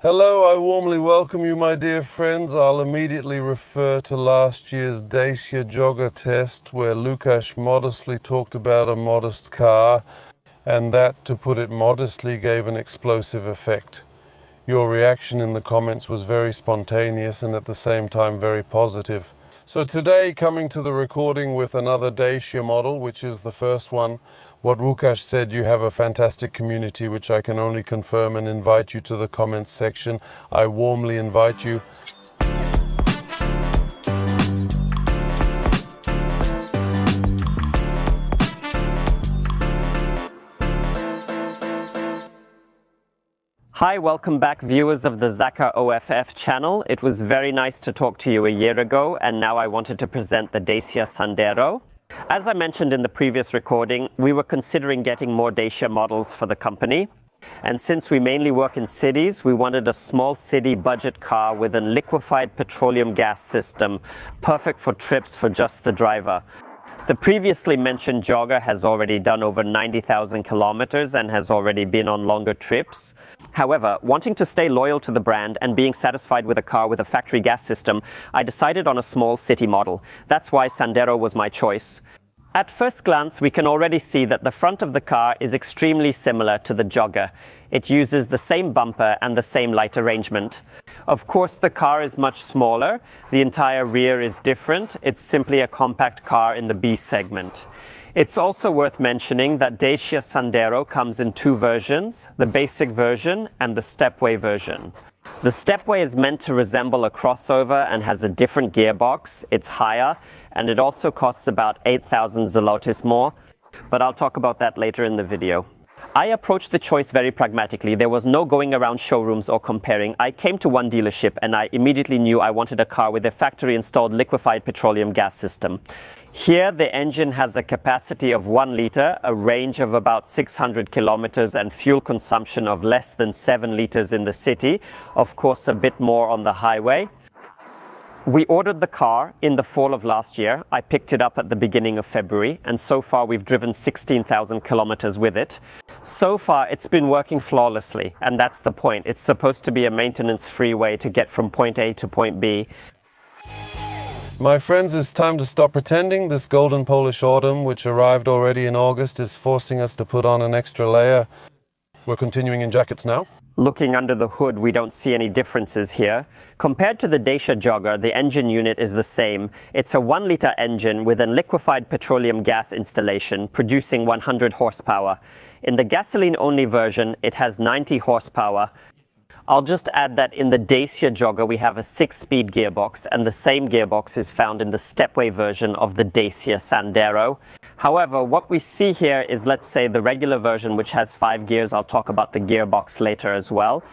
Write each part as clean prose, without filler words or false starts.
Hello, I warmly welcome you, my dear friends. I'll immediately refer to last year's Dacia Jogger test, where Lukasz modestly talked about a modest car, and that, to put it modestly, gave an explosive effect. Your reaction in the comments was very spontaneous and at the same time very positive. So today, coming to the recording with another Dacia model, which is the first one, what Lukasz said, you have a fantastic community, which I can only confirm, and invite you to the comments section. I warmly invite you. Hi, welcome back viewers of the Zaka OFF channel. It was very nice to talk to you a year ago, and now I wanted to present the Dacia Sandero. As I mentioned in the previous recording, we were considering getting more Dacia models for the company. And since we mainly work in cities, we wanted a small city budget car with a liquefied petroleum gas system, perfect for trips for just the driver. The previously mentioned Jogger has already done over 90,000 kilometers and has already been on longer trips. However, wanting to stay loyal to the brand and being satisfied with a car with a factory gas system, I decided on a small city model. That's why Sandero was my choice. At first glance, we can already see that the front of the car is extremely similar to the Jogger. It uses the same bumper and the same light arrangement. Of course, the car is much smaller. The entire rear is different. It's simply a compact car in the B segment. It's also worth mentioning that Dacia Sandero comes in two versions, the basic version and the stepway version. The stepway is meant to resemble a crossover and has a different gearbox. It's higher, and it also costs about 8,000 zlotys more, but I'll talk about that later in the video. I approached the choice very pragmatically. There was no going around showrooms or comparing. I came to one dealership and I immediately knew I wanted a car with a factory-installed liquefied petroleum gas system. Here, the engine has a capacity of 1 liter, a range of about 600 kilometers, and fuel consumption of less than 7 liters in the city. Of course, a bit more on the highway. We ordered the car in the fall of last year. I picked it up at the beginning of February, and so far we've driven 16,000 kilometers with it. So far, it's been working flawlessly, and that's the point. It's supposed to be a maintenance-free way to get from point A to point B. My friends, it's time to stop pretending. This golden Polish autumn, which arrived already in August, is forcing us to put on an extra layer. We're continuing in jackets now. Looking under the hood, we don't see any differences here. Compared to the Dacia Jogger, the engine unit is the same. It's a 1-liter engine with a liquefied petroleum gas installation, producing 100 horsepower. In the gasoline-only version, it has 90 horsepower. I'll just add that in the Dacia Jogger, we have a 6-speed gearbox, and the same gearbox is found in the stepway version of the Dacia Sandero. However, what we see here is, let's say, the regular version, which has 5 gears. I'll talk about the gearbox later as well.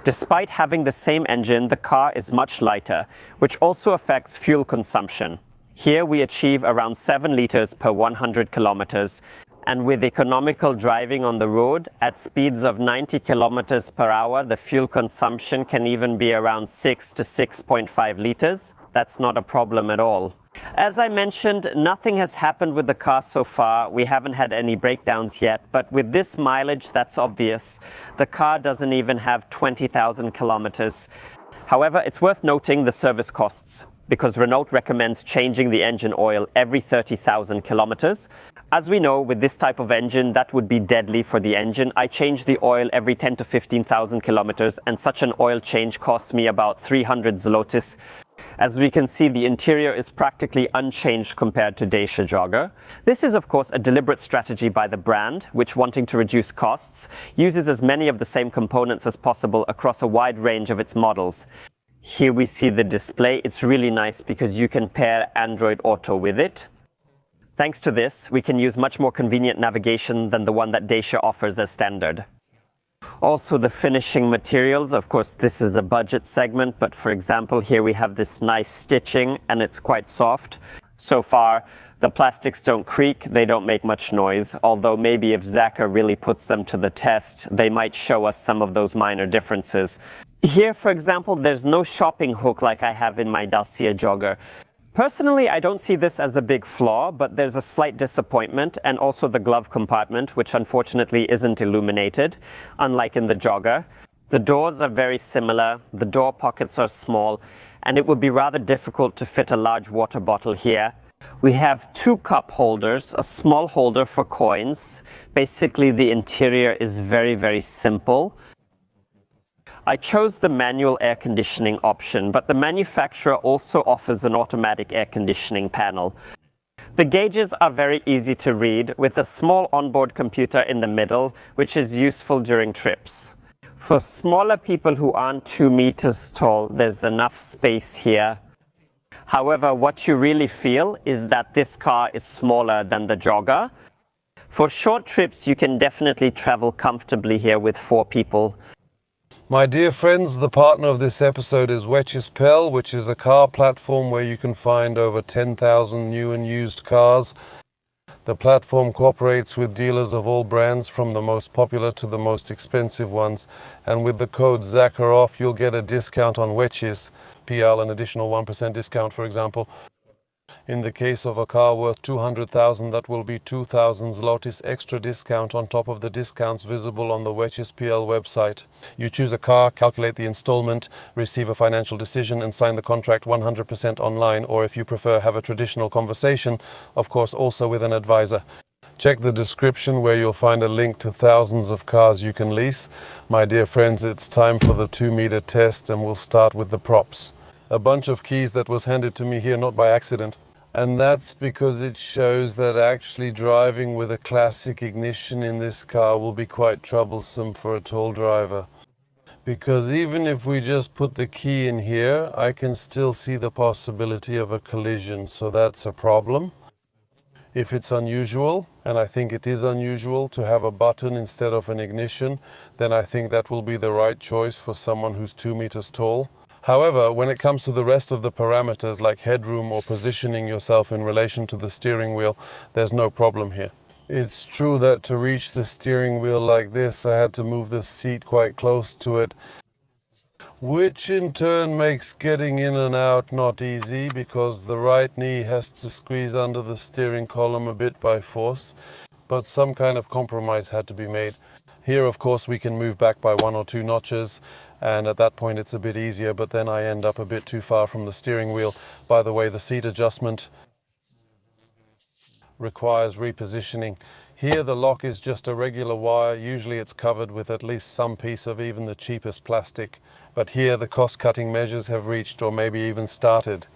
Despite having the same engine, the car is much lighter, which also affects fuel consumption. Here we achieve around 7 liters per 100 kilometers. And with economical driving on the road, at speeds of 90 kilometers per hour, the fuel consumption can even be around 6 to 6.5 liters. That's not a problem at all. As I mentioned, nothing has happened with the car so far. We haven't had any breakdowns yet, but with this mileage, that's obvious. The car doesn't even have 20,000 kilometers. However, it's worth noting the service costs, because Renault recommends changing the engine oil every 30,000 kilometers. As we know, with this type of engine, that would be deadly for the engine. I change the oil every 10 to 15,000 kilometers, and such an oil change costs me about 300 zlotys. As we can see, the interior is practically unchanged compared to Dacia Jogger. This is, of course, a deliberate strategy by the brand, which, wanting to reduce costs, uses as many of the same components as possible across a wide range of its models. Here we see the display. It's really nice because you can pair Android Auto with it. Thanks to this, we can use much more convenient navigation than the one that Dacia offers as standard. Also, the finishing materials. Of course, this is a budget segment, but for example, here we have this nice stitching and it's quite soft. So far, the plastics don't creak, they don't make much noise, although maybe if Zaka really puts them to the test, they might show us some of those minor differences. Here, for example, there's no shopping hook like I have in my Dacia Jogger. Personally, I don't see this as a big flaw, but there's a slight disappointment, and also the glove compartment, which unfortunately isn't illuminated, unlike in the Jogger. The doors are very similar, the door pockets are small, and it would be rather difficult to fit a large water bottle here. We have 2 cup holders, a small holder for coins. Basically, the interior is very, very simple. I chose the manual air conditioning option, but the manufacturer also offers an automatic air conditioning panel. The gauges are very easy to read, with a small onboard computer in the middle, which is useful during trips. For smaller people who aren't 2 meters tall, there's enough space here. However, what you really feel is that this car is smaller than the Jogger. For short trips, you can definitely travel comfortably here with 4 people. My dear friends, the partner of this episode is Wetjes.pl, which is a car platform where you can find over 10,000 new and used cars. The platform cooperates with dealers of all brands, from the most popular to the most expensive ones. And with the code ZAKHAROFF, you'll get a discount on Wetjes.pl, an additional 1% discount, for example. In the case of a car worth 200,000, that will be 2,000 zlotys extra discount on top of the discounts visible on the Wetjes.pl website. You choose a car, calculate the installment, receive a financial decision and sign the contract 100% online, or if you prefer, have a traditional conversation, of course also with an advisor. Check the description where you'll find a link to thousands of cars you can lease. My dear friends, it's time for the 2-meter test, and we'll start with the props. A bunch of keys that was handed to me here, not by accident. And that's because it shows that actually driving with a classic ignition in this car will be quite troublesome for a tall driver. Because even if we just put the key in here, I can still see the possibility of a collision, so that's a problem. If it's unusual, and I think it is unusual to have a button instead of an ignition, then I think that will be the right choice for someone who's 2 meters tall. However, when it comes to the rest of the parameters like headroom or positioning yourself in relation to the steering wheel, there's no problem here. It's true that to reach the steering wheel like this, I had to move the seat quite close to it, which in turn makes getting in and out not easy, because the right knee has to squeeze under the steering column a bit by force, but some kind of compromise had to be made. Here, of course, we can move back by 1 or 2 notches, and at that point it's a bit easier, but then I end up a bit too far from the steering wheel. By the way, the seat adjustment requires repositioning. Here the lock is just a regular wire. Usually it's covered with at least some piece of even the cheapest plastic. But here the cost-cutting measures have reached, or maybe even started,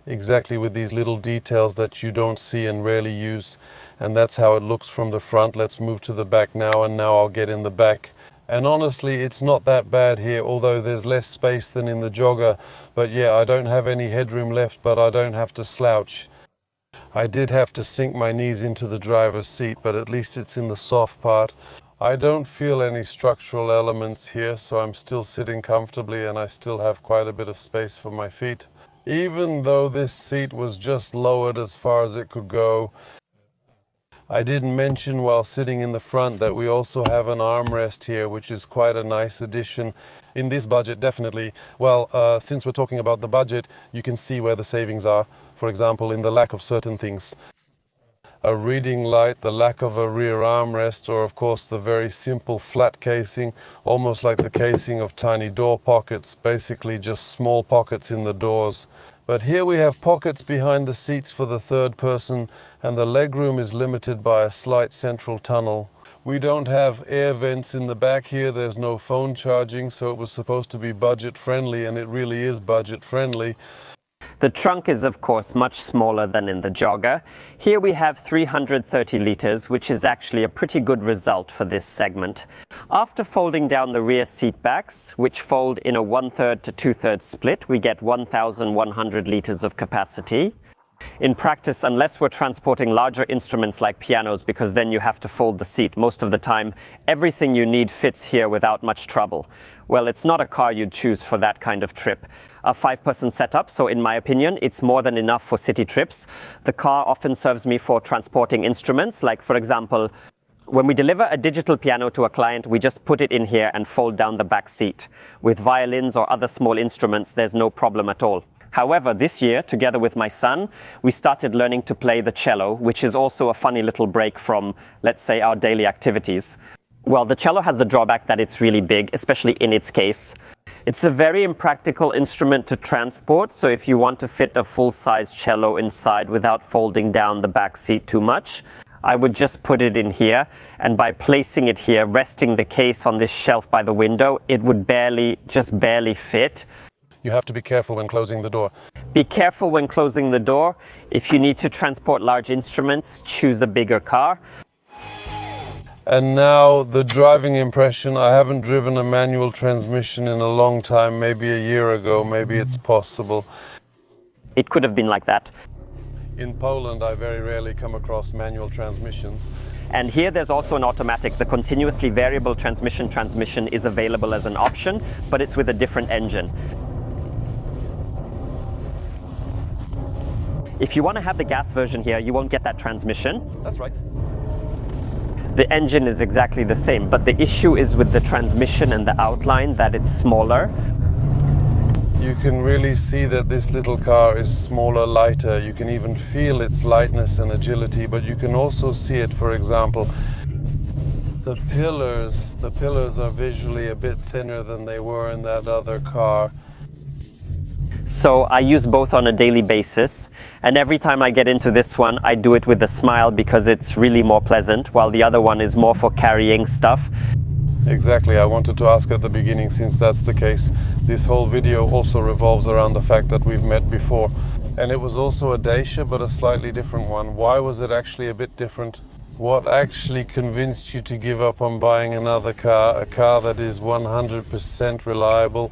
exactly with these little details that you don't see and rarely use. And that's how it looks from the front. Let's move to the back now, and now I'll get in the back. And honestly, it's not that bad here, although there's less space than in the Jogger. But yeah, I don't have any headroom left, but I don't have to slouch. I did have to sink my knees into the driver's seat, but at least it's in the soft part. I don't feel any structural elements here, so I'm still sitting comfortably, and I still have quite a bit of space for my feet. Even though this seat was just lowered as far as it could go. I didn't mention while sitting in the front that we also have an armrest here, which is quite a nice addition. In this budget, definitely. Well, since we're talking about the budget, you can see where the savings are. For example, in the lack of certain things. A reading light, the lack of a rear armrest, or of course the very simple flat casing, almost like the casing of tiny door pockets, basically just small pockets in the doors. But here we have pockets behind the seats for the third person, and the legroom is limited by a slight central tunnel. We don't have air vents in the back here, there's no phone charging, so it was supposed to be budget friendly, and it really is budget friendly. The trunk is of course much smaller than in the Jogger. Here we have 330 liters, which is actually a pretty good result for this segment. After folding down the rear seat backs, which fold in a 1/3 to 2/3 split, we get 1,100 liters of capacity. In practice, unless we're transporting larger instruments like pianos, because then you have to fold the seat most of the time, everything you need fits here without much trouble. Well, it's not a car you'd choose for that kind of trip. A 5-person setup, so in my opinion, it's more than enough for city trips. The car often serves me for transporting instruments, like for example, when we deliver a digital piano to a client, we just put it in here and fold down the back seat. With violins or other small instruments, there's no problem at all. However, this year, together with my son, we started learning to play the cello, which is also a funny little break from, let's say, our daily activities. Well, the cello has the drawback that it's really big, especially in its case. It's a very impractical instrument to transport, so if you want to fit a full-size cello inside without folding down the back seat too much, I would just put it in here, and by placing it here, resting the case on this shelf by the window, it would just barely fit. You have to be careful when closing the door. Be careful when closing the door. If you need to transport large instruments, choose a bigger car. And now the driving impression. I haven't driven a manual transmission in a long time, maybe a year ago, maybe it's possible. It could have been like that. In Poland, I very rarely come across manual transmissions. And here there's also an automatic. The continuously variable transmission is available as an option, but it's with a different engine. If you want to have the gas version here, you won't get that transmission. That's right. The engine is exactly the same, but the issue is with the transmission and the outline that it's smaller. You can really see that this little car is smaller, lighter. You can even feel its lightness and agility, but you can also see it, for example, the pillars are visually a bit thinner than they were in that other car. So I use both on a daily basis, and every time I get into this one, I do it with a smile because it's really more pleasant, while the other one is more for carrying stuff. Exactly, I wanted to ask at the beginning, since that's the case. This whole video also revolves around the fact that we've met before. And it was also a Dacia, but a slightly different one. Why was it actually a bit different? What actually convinced you to give up on buying another car, a car that is 100% reliable?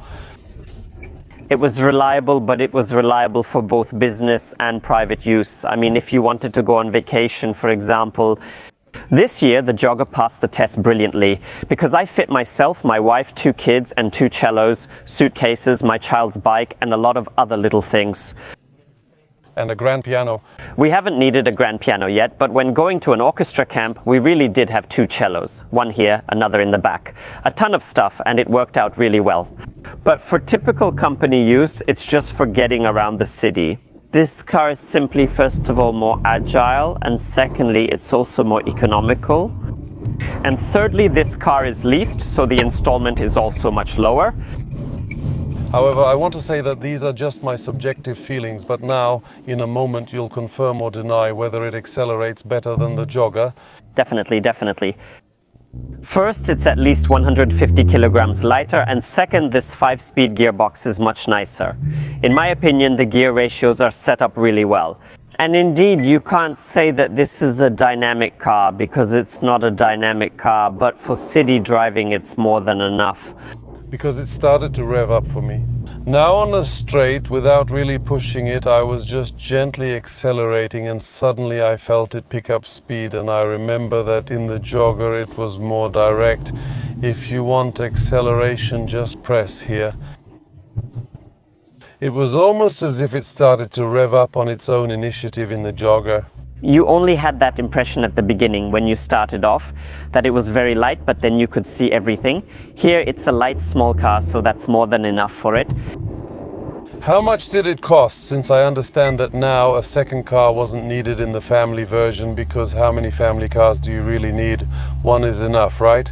It was reliable, but it was reliable for both business and private use. I mean, if you wanted to go on vacation, for example, this year the Jogger passed the test brilliantly because I fit myself, my wife, 2 kids and 2 cellos, suitcases, my child's bike and a lot of other little things. And a grand piano. We haven't needed a grand piano yet, but when going to an orchestra camp, we really did have 2 cellos, one here, another in the back. A ton of stuff, and it worked out really well. But for typical company use, it's just for getting around the city. This car is simply, first of all, more agile, and secondly, it's also more economical. And thirdly, this car is leased, so the installment is also much lower. However, I want to say that these are just my subjective feelings, but now, in a moment, you'll confirm or deny whether it accelerates better than the Jogger. Definitely, definitely. First, it's at least 150 kilograms lighter, and second, this 5-speed gearbox is much nicer. In my opinion, the gear ratios are set up really well. And indeed, you can't say that this is a dynamic car, because it's not a dynamic car, but for city driving, it's more than enough. Because it started to rev up for me. Now on a straight, without really pushing it, I was just gently accelerating and suddenly I felt it pick up speed, and I remember that in the Jogger it was more direct. If you want acceleration, just press here. It was almost as if it started to rev up on its own initiative in the Jogger. You only had that impression at the beginning when you started off, that it was very light, but then you could see everything. Here it's a light small car, so that's more than enough for it. How much did it cost, since I understand that now a second car wasn't needed in the family version, because how many family cars do you really need? One is enough, right?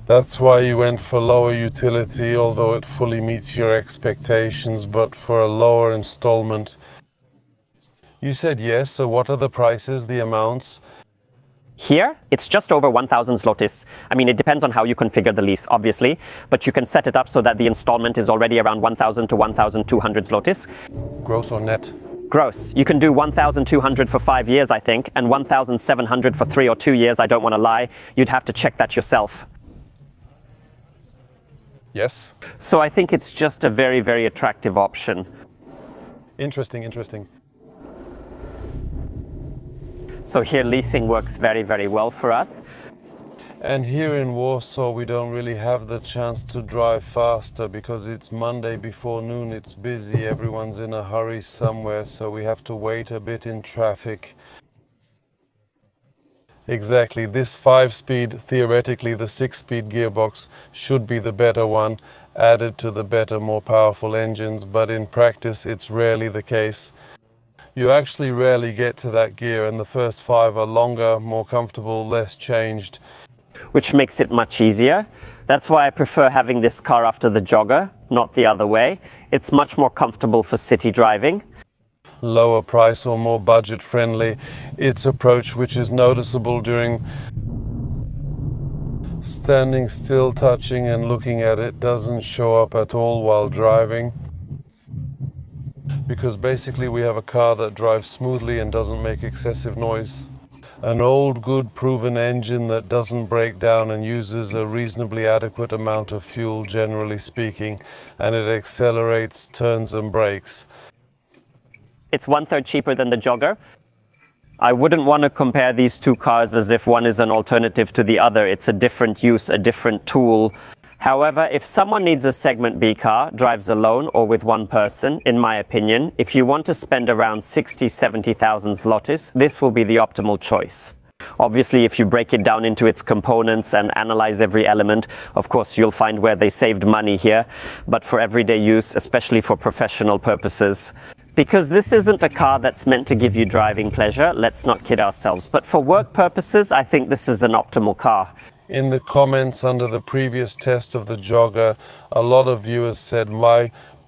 That's why you went for lower utility, although it fully meets your expectations, but for a lower installment. You said yes, so what are the prices, the amounts? Here, it's just over 1,000 zlotys. I mean, it depends on how you configure the lease, obviously, but you can set it up so that the installment is already around 1,000 to 1,200 zlotys. Gross or net? Gross. You can do 1,200 for 5 years, I think, and 1,700 for 3 or 2 years, I don't want to lie. You'd have to check that yourself. Yes. So I think it's just a very, very attractive option. Interesting, interesting. So here leasing works very, very well for us. And here in Warsaw we don't really have the chance to drive faster because it's Monday before noon, it's busy, everyone's in a hurry somewhere, so we have to wait a bit in traffic. Exactly, this 5-speed, theoretically the 6-speed gearbox should be the better one, added to the better, more powerful engines, but in practice it's rarely the case. You actually rarely get to that gear, and the first 5 are longer, more comfortable, less changed. which makes it much easier. That's why I prefer having this car after the Jogger, not the other way. It's much more comfortable for city driving. Lower price or more budget friendly. Its approach, which is noticeable during standing still, touching and looking at it, doesn't show up at all while driving. Because basically we have a car that drives smoothly and doesn't make excessive noise. An old, good, proven engine that doesn't break down and uses a reasonably adequate amount of fuel, generally speaking, and it accelerates, turns and brakes. It's 1/3 cheaper than the Jogger. I wouldn't want to compare these two cars as if one is an alternative to the other. It's a different use, a different tool. However, if someone needs a segment B car, drives alone or with one person, in my opinion, if you want to spend around 60,000-70,000 zlotys, this will be the optimal choice. Obviously, if you break it down into its components and analyze every element, of course, you'll find where they saved money here. But for everyday use, especially for professional purposes, because this isn't a car that's meant to give you driving pleasure, let's not kid ourselves. But for work purposes, I think this is an optimal car. In the comments under the previous test of the Jogger, a lot of viewers said,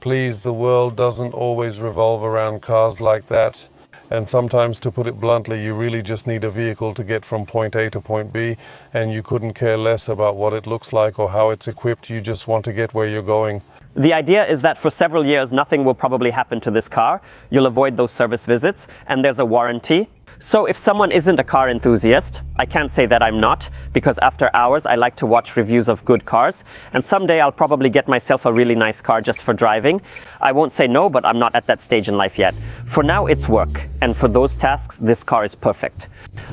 please, the world doesn't always revolve around cars like that. And sometimes, to put it bluntly, you really just need a vehicle to get from point A to point B, and you couldn't care less about what it looks like or how it's equipped. You just want to get where you're going. The idea is that for several years, nothing will probably happen to this car. You'll avoid those service visits, and there's a warranty. So if someone isn't a car enthusiast, I can't say that I'm not, because after hours I like to watch reviews of good cars, and someday I'll probably get myself a really nice car just for driving. I won't say no, but I'm not at that stage in life yet. For now, it's work, and for those tasks, this car is perfect.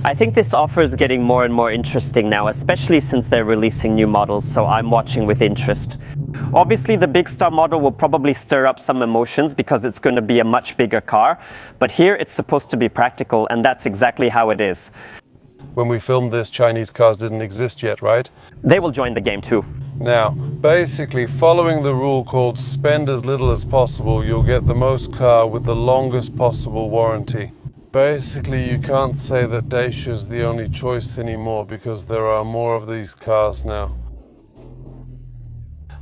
I think this offer is getting more and more interesting now, especially since they're releasing new models, so I'm watching with interest. Obviously, the Big Star model will probably stir up some emotions because it's going to be a much bigger car, but here it's supposed to be practical, and that's exactly how it is. When we filmed this, Chinese cars didn't exist yet, right? They will join the game too. Now, basically, following the rule called spend as little as possible, you'll get the most car with the longest possible warranty. Basically, you can't say that Dacia is the only choice anymore because there are more of these cars now.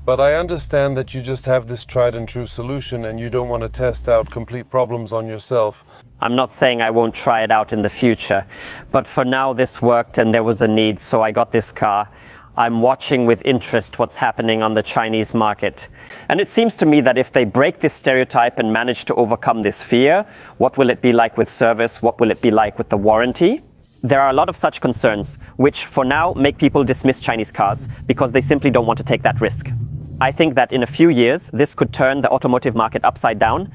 But I understand that you just have this tried and true solution and you don't want to test out complete problems on yourself. I'm not saying I won't try it out in the future, but for now this worked and there was a need, so I got this car. I'm watching with interest what's happening on the Chinese market. And it seems to me that if they break this stereotype and manage to overcome this fear, what will it be like with service? What will it be like with the warranty? There are a lot of such concerns, which for now make people dismiss Chinese cars because they simply don't want to take that risk. I think that in a few years, this could turn the automotive market upside down.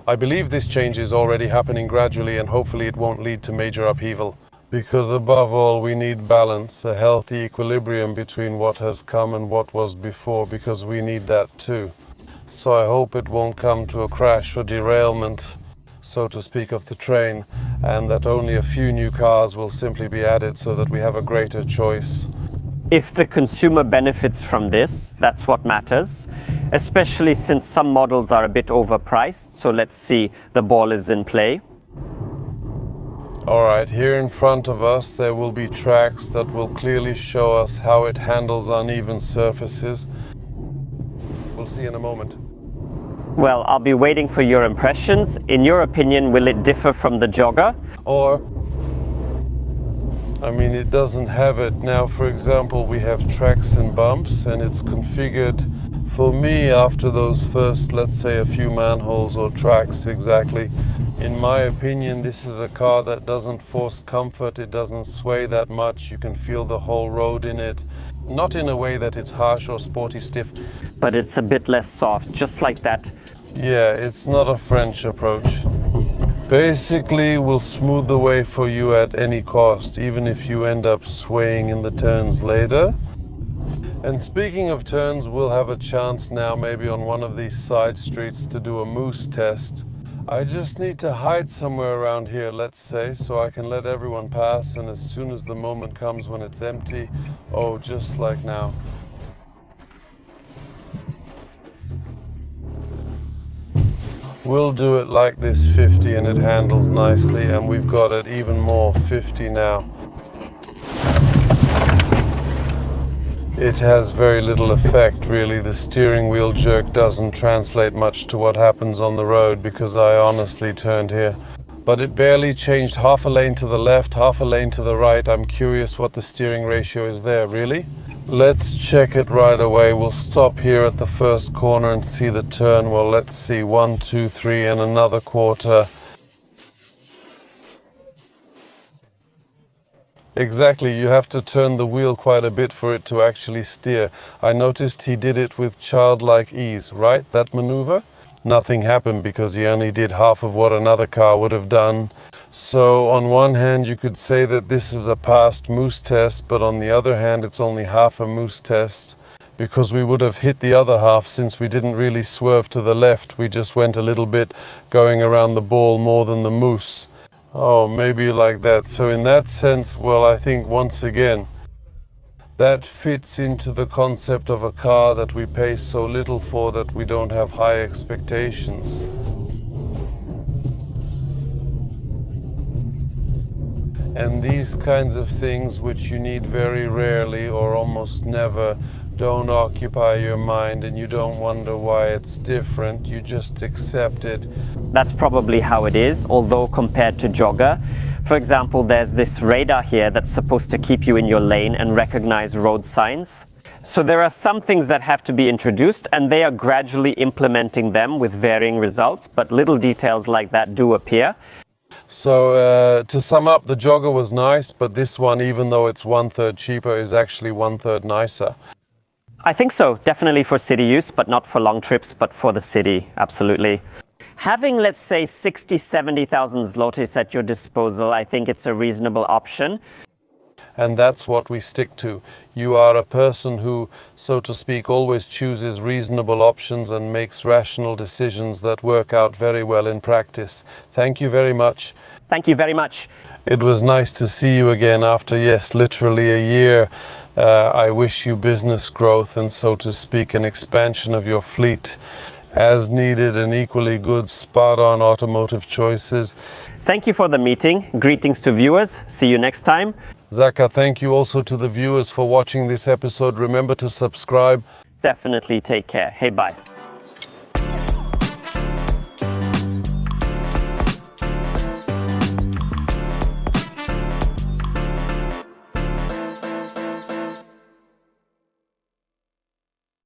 I believe this change is already happening gradually and hopefully it won't lead to major upheaval. Because above all, we need balance, a healthy equilibrium between what has come and what was before, because we need that too. So I hope it won't come to a crash or derailment, so to speak, of the train, and that only a few new cars will simply be added so that we have a greater choice. If the consumer benefits from this, that's what matters, especially since some models are a bit overpriced. So let's see, the ball is in play. Alright, here in front of us there will be tracks that will clearly show us how it handles uneven surfaces. We'll see in a moment. Well, I'll be waiting for your impressions. In your opinion, will it differ from the Jogger? It doesn't have it. Now, for example, we have tracks and bumps and it's configured for me after those first, let's say, a few manholes or tracks exactly. In my opinion, this is a car that doesn't force comfort, it doesn't sway that much, you can feel the whole road in it. Not in a way that it's harsh or sporty stiff. But it's a bit less soft, just like that. Yeah, it's not a French approach. Basically, we'll smooth the way for you at any cost, even if you end up swaying in the turns later. And speaking of turns, we'll have a chance now maybe on one of these side streets to do a moose test. I just need to hide somewhere around here, let's say, so I can let everyone pass, and as soon as the moment comes when it's empty, oh, just like now. We'll do it like this 50 and it handles nicely, and we've got it even more 50 now. it has very little effect really. The steering wheel jerk doesn't translate much to what happens on the road because I honestly turned here. But it barely changed half a lane to the left, half a lane to the right. I'm curious what the steering ratio is there, really. Let's check it right away. We'll stop here at the first corner and see the turn. Well, let's see, 1, 2, 3 and another quarter. Exactly, you have to turn the wheel quite a bit for it to actually steer. I noticed he did it with childlike ease, right? That maneuver? Nothing happened because he only did half of what another car would have done. So on one hand you could say that this is a past moose test, but on the other hand it's only half a moose test because we would have hit the other half since we didn't really swerve to the left. We just went a little bit going around the ball more than the moose. Oh, maybe like that. So in that sense, well, I think once again, that fits into the concept of a car that we pay so little for that we don't have high expectations. And these kinds of things, which you need very rarely or almost never, don't occupy your mind and you don't wonder why it's different, you just accept it. That's probably how it is, although compared to Jogger, for example, there's this radar here that's supposed to keep you in your lane and recognize road signs. So there are some things that have to be introduced and they are gradually implementing them with varying results, but little details like that do appear. So to sum up, the Jogger was nice, but this one, even though it's 1/3 cheaper, is actually 1/3 nicer. I think so, definitely for city use, but not for long trips, but for the city, absolutely. Having, let's say, 60,000-70,000 zlotys at your disposal, I think it's a reasonable option. And that's what we stick to. You are a person who, so to speak, always chooses reasonable options and makes rational decisions that work out very well in practice. Thank you very much. Thank you very much. It was nice to see you again after, yes, literally a year. I wish you business growth and, so to speak, an expansion of your fleet. As needed, and equally good, spot-on automotive choices. Thank you for the meeting. Greetings to viewers. See you next time. Zaka, thank you also to the viewers for watching this episode. Remember to subscribe. Definitely take care. Hey, bye.